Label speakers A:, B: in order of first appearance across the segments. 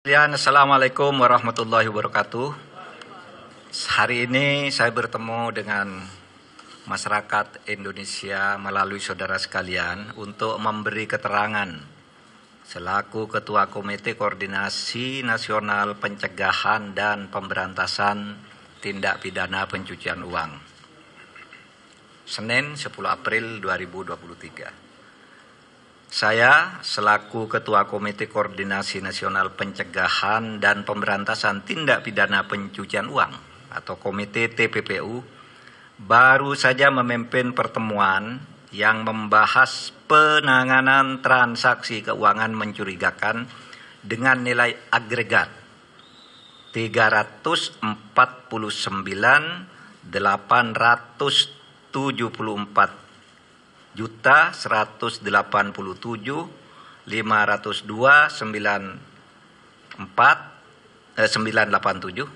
A: Assalamualaikum warahmatullahi wabarakatuh. Hari ini saya bertemu dengan masyarakat Indonesia melalui saudara sekalian untuk memberi keterangan selaku Ketua Komite Koordinasi Nasional Pencegahan dan Pemberantasan Tindak Pidana Pencucian Uang. Senin 10 April 2023. Saya selaku Ketua Komite Koordinasi Nasional Pencegahan dan Pemberantasan Tindak Pidana Pencucian Uang atau Komite TPPU baru saja memimpin pertemuan yang membahas penanganan transaksi keuangan mencurigakan dengan nilai agregat 344.184.502.987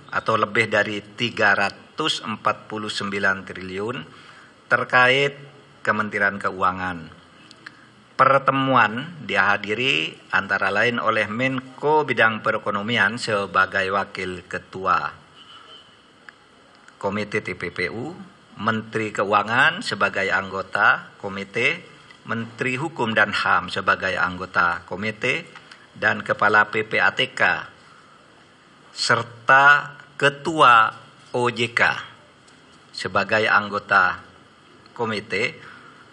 A: atau lebih dari 349 triliun terkait Kementerian Keuangan. Pertemuan dihadiri antara lain oleh Menko Bidang Perekonomian sebagai Wakil Ketua Komite TPPU, Menteri Keuangan sebagai anggota komite, Menteri Hukum dan HAM sebagai anggota komite, dan Kepala PPATK, serta Ketua OJK sebagai anggota komite,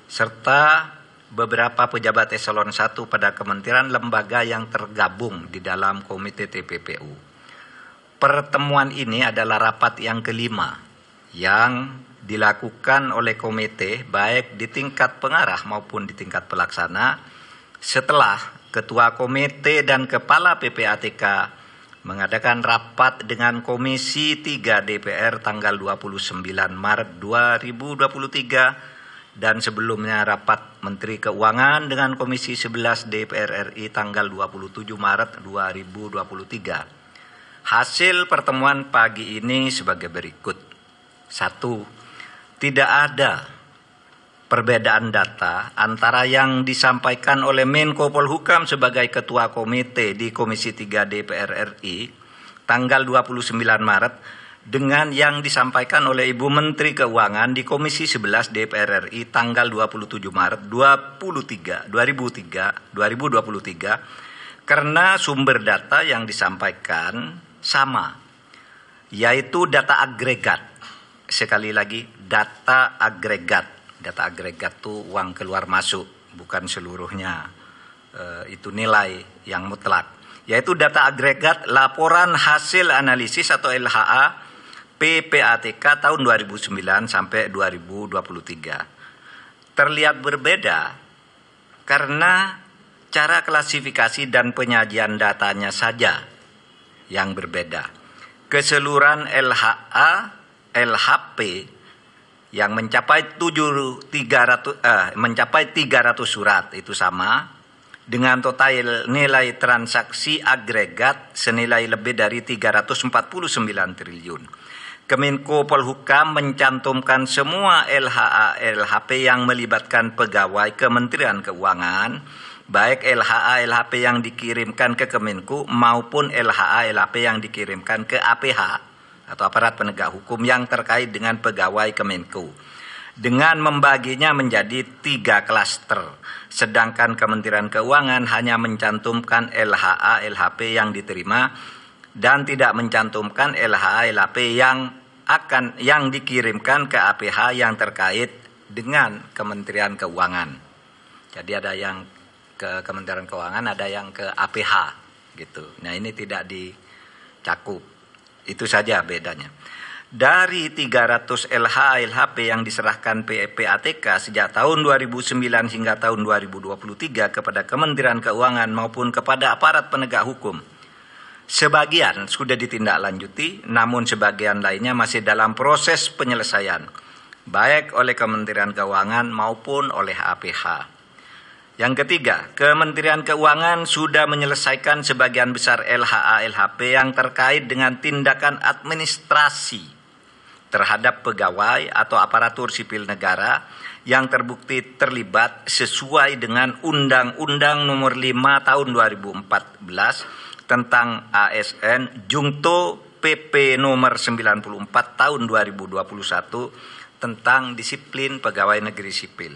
A: serta beberapa pejabat eselon 1 pada kementerian lembaga yang tergabung di dalam komite TPPU. Pertemuan ini adalah rapat yang kelima yang dilakukan oleh komite baik di tingkat pengarah maupun di tingkat pelaksana setelah Ketua Komite dan Kepala PPATK mengadakan rapat dengan Komisi 3 DPR tanggal 29 Maret 2023 dan sebelumnya rapat Menteri Keuangan dengan Komisi 11 DPR RI tanggal 27 Maret 2023. Hasil pertemuan pagi ini sebagai berikut. 1. Tidak ada perbedaan data antara yang disampaikan oleh Menko Polhukam sebagai Ketua Komite di Komisi 3 DPR RI tanggal 29 Maret dengan yang disampaikan oleh Ibu Menteri Keuangan di Komisi 11 DPR RI tanggal 27 Maret 2023 karena sumber data yang disampaikan sama, yaitu data agregat. Sekali lagi, data agregat. Data agregat itu uang keluar masuk, bukan seluruhnya itu nilai yang mutlak. Yaitu data agregat laporan hasil analisis atau LHA PPATK tahun 2009 sampai 2023. Terlihat berbeda karena cara klasifikasi dan penyajian datanya saja yang berbeda. Keseluruhan LHP yang mencapai 300 surat itu sama dengan total nilai transaksi agregat senilai lebih dari 349 triliun. Kemenko Polhukam mencantumkan semua LHA-LHP yang melibatkan pegawai Kementerian Keuangan, baik LHA-LHP yang dikirimkan ke Kemenku maupun LHA-LHP yang dikirimkan ke APH atau aparat penegak hukum yang terkait dengan pegawai Kemenku, dengan membaginya menjadi 3 klaster, sedangkan Kementerian Keuangan hanya mencantumkan LHA-LHP yang diterima dan tidak mencantumkan LHA-LHP yang dikirimkan ke APH yang terkait dengan Kementerian Keuangan. Jadi ada yang ke Kementerian Keuangan, ada yang ke APH gitu. Nah, ini tidak dicakup. Itu saja bedanya. Dari 300 LHA-LHP yang diserahkan PPATK sejak tahun 2009 hingga tahun 2023 kepada Kementerian Keuangan maupun kepada aparat penegak hukum, sebagian sudah ditindaklanjuti, namun sebagian lainnya masih dalam proses penyelesaian, baik oleh Kementerian Keuangan maupun oleh APH. Yang ketiga, Kementerian Keuangan sudah menyelesaikan sebagian besar LHA-LHP yang terkait dengan tindakan administrasi terhadap pegawai atau aparatur sipil negara yang terbukti terlibat sesuai dengan Undang-Undang Nomor 5 Tahun 2014 tentang ASN Jungto PP nomor 94 tahun 2021 tentang disiplin pegawai negeri sipil.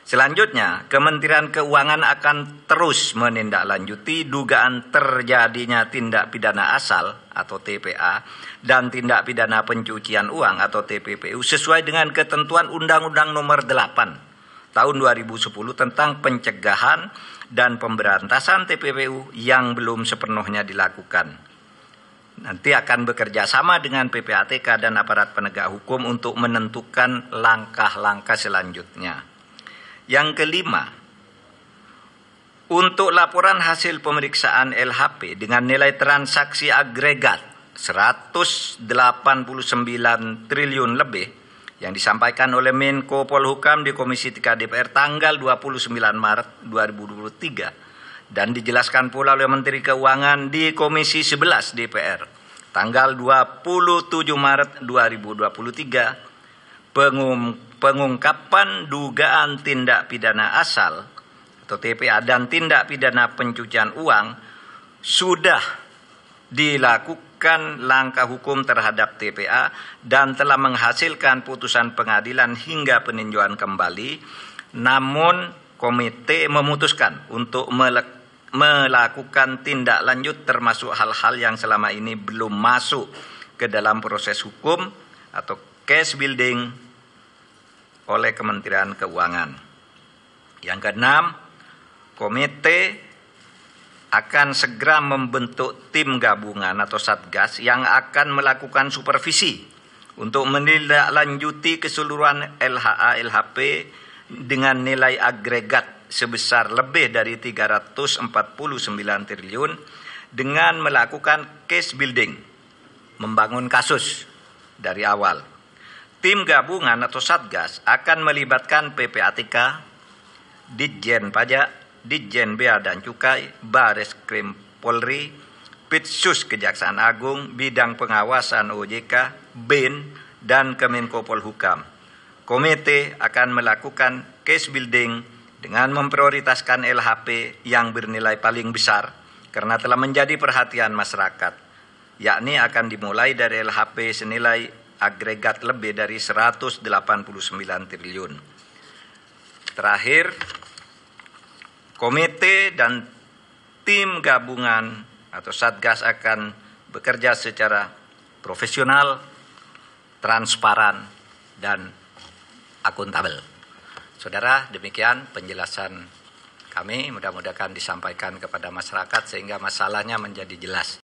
A: Selanjutnya, Kementerian Keuangan akan terus menindaklanjuti dugaan terjadinya tindak pidana asal atau TPA dan tindak pidana pencucian uang atau TPPU sesuai dengan ketentuan Undang-Undang Nomor 8 tahun 2010 tentang pencegahan dan pemberantasan TPPU yang belum sepenuhnya dilakukan. Nanti akan bekerja sama dengan PPATK dan aparat penegak hukum untuk menentukan langkah-langkah selanjutnya. Yang kelima, untuk laporan hasil pemeriksaan LHP dengan nilai transaksi agregat 189 triliun lebih yang disampaikan oleh Menko Polhukam di Komisi 3 DPR tanggal 29 Maret 2023 dan dijelaskan pula oleh Menteri Keuangan di Komisi 11 DPR tanggal 27 Maret 2023, pengungkapan dugaan tindak pidana asal atau TPA dan tindak pidana pencucian uang sudah dilakukan langkah hukum terhadap TPA dan telah menghasilkan putusan pengadilan hingga peninjauan kembali. Namun komite memutuskan untuk melakukan tindak lanjut termasuk hal-hal yang selama ini belum masuk ke dalam proses hukum atau case building oleh Kementerian Keuangan. Yang keenam, komite akan segera membentuk tim gabungan atau satgas yang akan melakukan supervisi untuk menindaklanjuti keseluruhan LHA LHP dengan nilai agregat sebesar lebih dari 349 triliun dengan melakukan case building, membangun kasus dari awal. Tim gabungan atau satgas akan melibatkan PPATK, Ditjen Pajak, Ditjen Bea dan Cukai, Bareskrim Polri, Pitsus Kejaksaan Agung, Bidang Pengawasan OJK, BIN, dan Kemenko Polhukam. Komite akan melakukan case building dengan memprioritaskan LHP yang bernilai paling besar karena telah menjadi perhatian masyarakat, yakni akan dimulai dari LHP senilai agregat lebih dari 189 triliun. Terakhir, komite dan tim gabungan atau satgas akan bekerja secara profesional, transparan, dan akuntabel. Saudara, demikian penjelasan kami. Mudah-mudahan disampaikan kepada masyarakat sehingga masalahnya menjadi jelas.